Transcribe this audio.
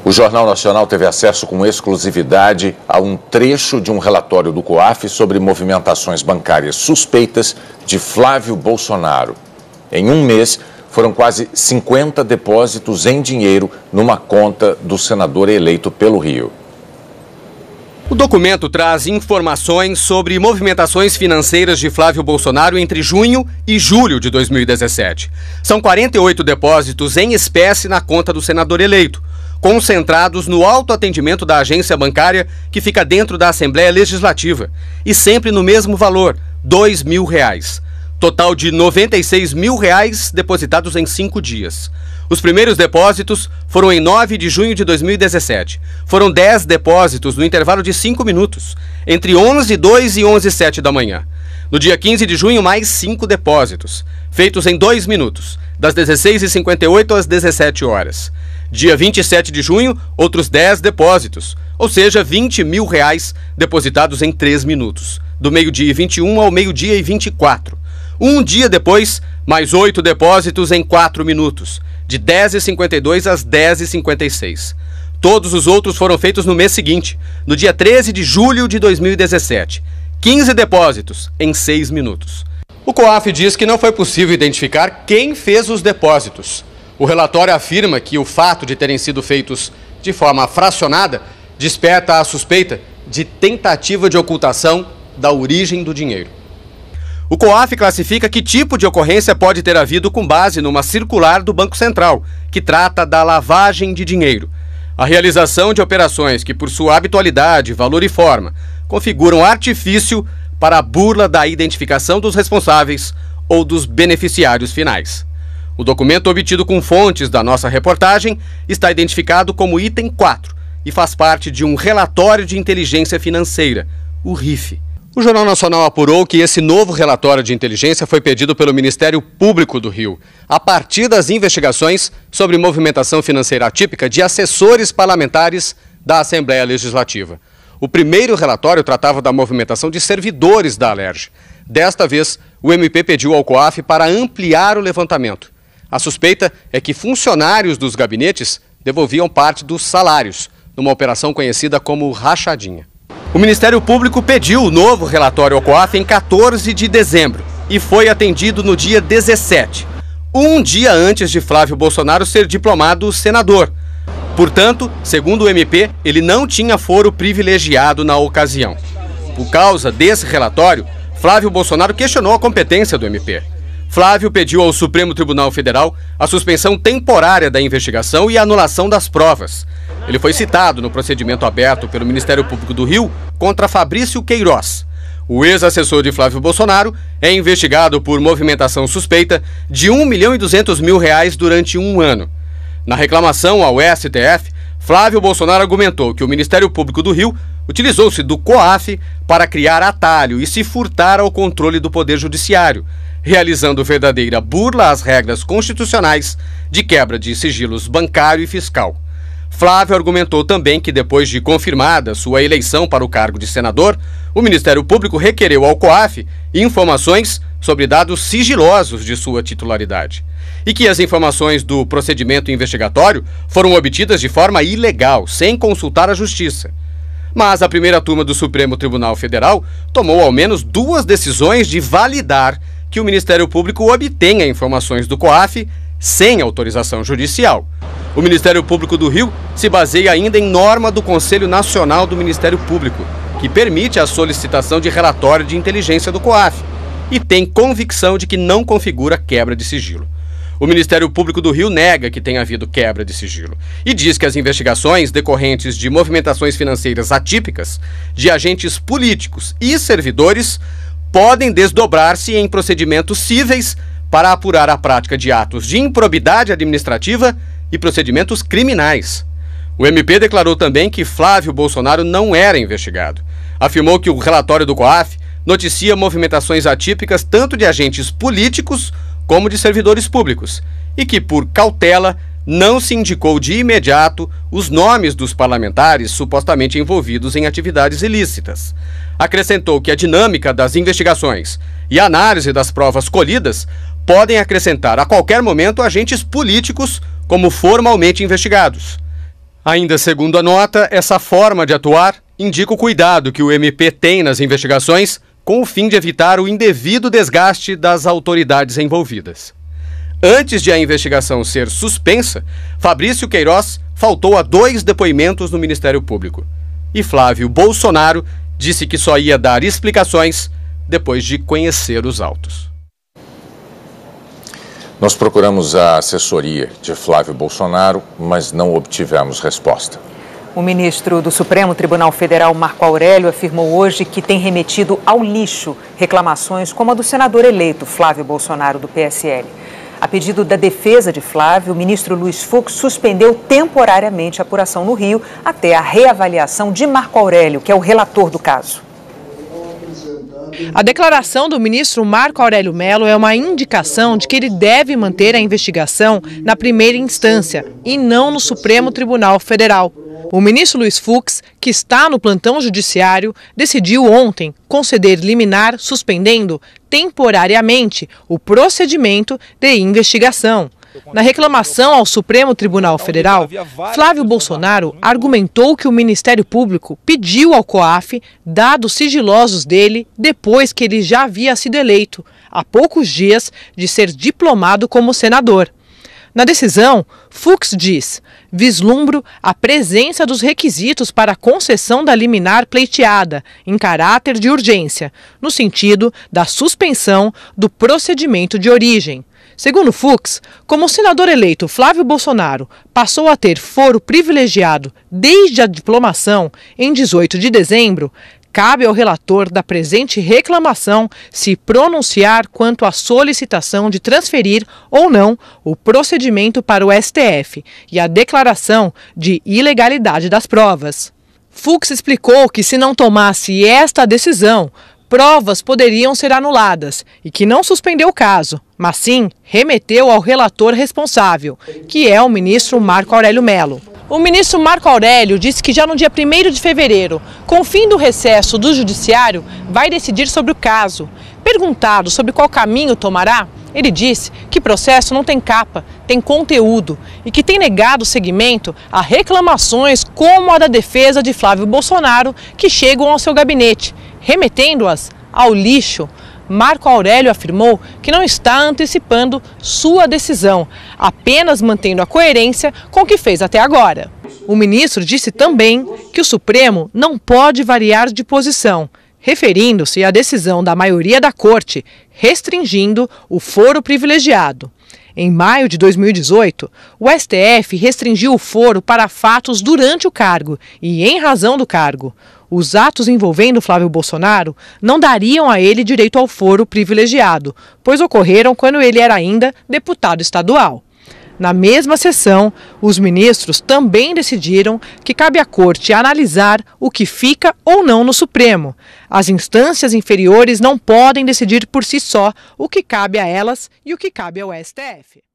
O Jornal Nacional teve acesso com exclusividade a um trecho de um relatório do COAF sobre movimentações bancárias suspeitas de Flávio Bolsonaro. Em um mês, foram quase 50 depósitos em dinheiro numa conta do senador eleito pelo Rio. O documento traz informações sobre movimentações financeiras de Flávio Bolsonaro entre junho e julho de 2017. São 48 depósitos em espécie na conta do senador eleito, concentrados no autoatendimento da agência bancária que fica dentro da Assembleia Legislativa, e sempre no mesmo valor, R$ 2.000. Total de R$ 96.000 depositados em 5 dias. Os primeiros depósitos foram em 9 de junho de 2017. Foram 10 depósitos no intervalo de 5 minutos, entre 11h02 e 11h07 da manhã. No dia 15 de junho, mais 5 depósitos, feitos em 2 minutos, das 16h58 às 17 horas. Dia 27 de junho, outros 10 depósitos, ou seja, R$ 20.000 depositados em 3 minutos, do meio-dia e 21 ao meio-dia e 24. Um dia depois, mais 8 depósitos em 4 minutos, de 10h52 às 10h56. Todos os outros foram feitos no mês seguinte, no dia 13 de julho de 2017. 15 depósitos em 6 minutos. O COAF diz que não foi possível identificar quem fez os depósitos. O relatório afirma que o fato de terem sido feitos de forma fracionada desperta a suspeita de tentativa de ocultação da origem do dinheiro. O COAF classifica que tipo de ocorrência pode ter havido com base numa circular do Banco Central, que trata da lavagem de dinheiro. A realização de operações que, por sua habitualidade, valor e forma, configuram artifício para a burla da identificação dos responsáveis ou dos beneficiários finais. O documento obtido com fontes da nossa reportagem está identificado como item 4 e faz parte de um relatório de inteligência financeira, o RIF. O Jornal Nacional apurou que esse novo relatório de inteligência foi pedido pelo Ministério Público do Rio, a partir das investigações sobre movimentação financeira atípica de assessores parlamentares da Assembleia Legislativa. O primeiro relatório tratava da movimentação de servidores da Alerj. Desta vez, o MP pediu ao COAF para ampliar o levantamento. A suspeita é que funcionários dos gabinetes devolviam parte dos salários, numa operação conhecida como rachadinha. O Ministério Público pediu o novo relatório ao COAF em 14 de dezembro e foi atendido no dia 17, um dia antes de Flávio Bolsonaro ser diplomado senador. Portanto, segundo o MP, ele não tinha foro privilegiado na ocasião. Por causa desse relatório, Flávio Bolsonaro questionou a competência do MP. Flávio pediu ao Supremo Tribunal Federal a suspensão temporária da investigação e a anulação das provas. Ele foi citado no procedimento aberto pelo Ministério Público do Rio contra Fabrício Queiroz. O ex-assessor de Flávio Bolsonaro é investigado por movimentação suspeita de R$ 1.200.000 durante um ano. Na reclamação ao STF, Flávio Bolsonaro argumentou que o Ministério Público do Rio utilizou-se do COAF para criar atalho e se furtar ao controle do Poder Judiciário, realizando verdadeira burla às regras constitucionais de quebra de sigilos bancário e fiscal. Flávio argumentou também que, depois de confirmada sua eleição para o cargo de senador, o Ministério Público requereu ao COAF informações sobre dados sigilosos de sua titularidade e que as informações do procedimento investigatório foram obtidas de forma ilegal, sem consultar a Justiça. Mas a primeira turma do Supremo Tribunal Federal tomou ao menos 2 decisões de validar que o Ministério Público obtenha informações do COAF sem autorização judicial. O Ministério Público do Rio se baseia ainda em norma do Conselho Nacional do Ministério Público, que permite a solicitação de relatório de inteligência do COAF e tem convicção de que não configura quebra de sigilo. O Ministério Público do Rio nega que tenha havido quebra de sigilo e diz que as investigações decorrentes de movimentações financeiras atípicas de agentes políticos e servidores podem desdobrar-se em procedimentos cíveis para apurar a prática de atos de improbidade administrativa e procedimentos criminais. O MP declarou também que Flávio Bolsonaro não era investigado. Afirmou que o relatório do COAF noticia movimentações atípicas tanto de agentes políticos como de servidores públicos e que, por cautela, não se indicou de imediato os nomes dos parlamentares supostamente envolvidos em atividades ilícitas. Acrescentou que a dinâmica das investigações e a análise das provas colhidas podem acrescentar a qualquer momento agentes políticos como formalmente investigados. Ainda segundo a nota, essa forma de atuar indica o cuidado que o MP tem nas investigações com o fim de evitar o indevido desgaste das autoridades envolvidas. Antes de a investigação ser suspensa, Fabrício Queiroz faltou a 2 depoimentos no Ministério Público. E Flávio Bolsonaro disse que só ia dar explicações depois de conhecer os autos. Nós procuramos a assessoria de Flávio Bolsonaro, mas não obtivemos resposta. O ministro do Supremo Tribunal Federal, Marco Aurélio, afirmou hoje que tem remetido ao lixo reclamações como a do senador eleito Flávio Bolsonaro, do PSL. A pedido da defesa de Flávio, o ministro Luiz Fux suspendeu temporariamente a apuração no Rio até a reavaliação de Marco Aurélio, que é o relator do caso. A declaração do ministro Marco Aurélio Mello é uma indicação de que ele deve manter a investigação na primeira instância e não no Supremo Tribunal Federal. O ministro Luiz Fux, que está no plantão judiciário, decidiu ontem conceder liminar suspendendo temporariamente o procedimento de investigação. Na reclamação ao Supremo Tribunal Federal, Flávio Bolsonaro argumentou que o Ministério Público pediu ao COAF dados sigilosos dele depois que ele já havia sido eleito, há poucos dias de ser diplomado como senador. Na decisão, Fux diz: vislumbro a presença dos requisitos para a concessão da liminar pleiteada, em caráter de urgência, no sentido da suspensão do procedimento de origem. Segundo Fux, como o senador eleito Flávio Bolsonaro passou a ter foro privilegiado desde a diplomação em 18 de dezembro, cabe ao relator da presente reclamação se pronunciar quanto à solicitação de transferir ou não o procedimento para o STF e a declaração de ilegalidade das provas. Fux explicou que, se não tomasse esta decisão, provas poderiam ser anuladas e que não suspendeu o caso, mas sim remeteu ao relator responsável, que é o ministro Marco Aurélio Mello. O ministro Marco Aurélio disse que já no dia 1º de fevereiro, com o fim do recesso do judiciário, vai decidir sobre o caso. Perguntado sobre qual caminho tomará, ele disse que o processo não tem capa, tem conteúdo e que tem negado seguimento a reclamações como a da defesa de Flávio Bolsonaro que chegam ao seu gabinete, remetendo-as ao lixo. Marco Aurélio afirmou que não está antecipando sua decisão, apenas mantendo a coerência com o que fez até agora. O ministro disse também que o Supremo não pode variar de posição, referindo-se à decisão da maioria da Corte, restringindo o foro privilegiado. Em maio de 2018, o STF restringiu o foro para fatos durante o cargo e em razão do cargo. Os atos envolvendo Flávio Bolsonaro não dariam a ele direito ao foro privilegiado, pois ocorreram quando ele era ainda deputado estadual. Na mesma sessão, os ministros também decidiram que cabe à Corte analisar o que fica ou não no Supremo. As instâncias inferiores não podem decidir por si só o que cabe a elas e o que cabe ao STF.